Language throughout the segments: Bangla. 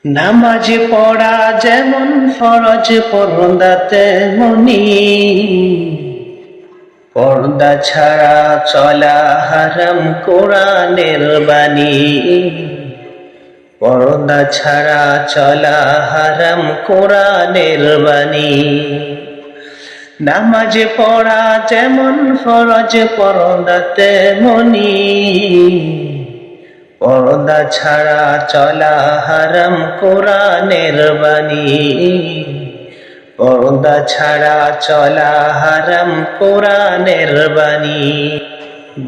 নামাজ পড়া যেমন ফরজ পর্দা তেমনি, পর্দা ছাড়া চলা হারাম কোরআনের বাণী। পর্দা ছাড়া চলা হারাম কোরআনের বাণী। নামাজ পড়া যেমন ফরজ পর্দা তেমনি, পর্দা ছাড়া চলা হারাম কোরআনের বাণী। পর্দা ছাড়া চলা হারাম কোরআনের বাণী।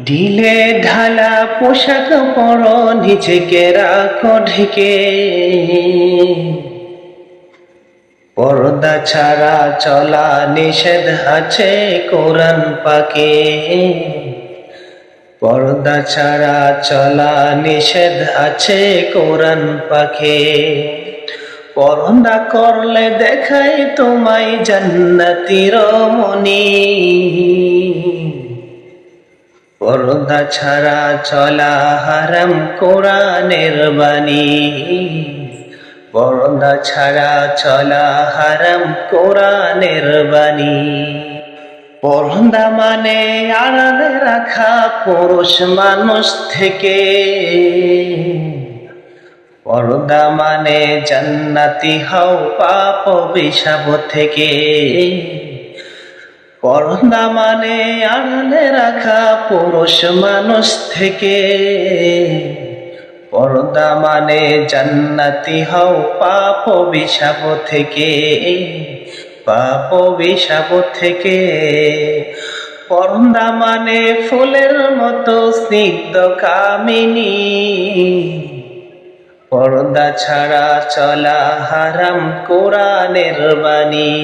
ঢিলে ঢালা পোশাক পরো, নিজেকে রাখো ঢেকে, পর্দা ছাড়া চলা নিষেধ আছে কোরআন পাকে। পর্দা ছাড়া চলা নিষেধ আছে কোরআন পাকে। পর্দা করলে দেখাই তোমায় জান্নাতি রমণী। পর্দা ছাড়া চলা হারাম কোরআনের বাণী। পর্দা ছাড়া চলা হারাম কোরআনের বাণী। পর্দা মানে আড়ালে রাখা পুরুষ মানুষ থেকে, পর্দা মানে জান্নাতি হও পাপ অভিশাপ থেকে। পর্দা মানে আড়ালে রাখা পুরুষ মানুষ থেকে, পর্দা মানে জান্নাতি হও পাপ অভিশাপ থেকে, পাপ অভিশাপ থেকে। পর্দা মানে ফুলের মতো স্নিগ্ধ কামিনী, পর্দা ছাড়া চলা হারাম কোরআনের বাণী।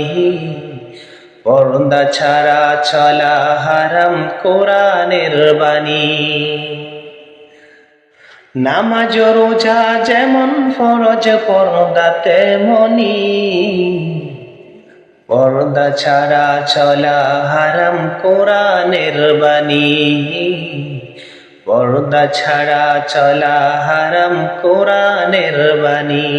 পর্দা ছাড়া চলা হারাম কোরআনের বাণী। নামাজ রোজা যেমন ফরজ পর্দা তেমনি, পর্দা ছাড়া চলা হারাম কোরআনের বাণী। পর্দা ছাড়া চলা হারাম কোরআনের বাণী।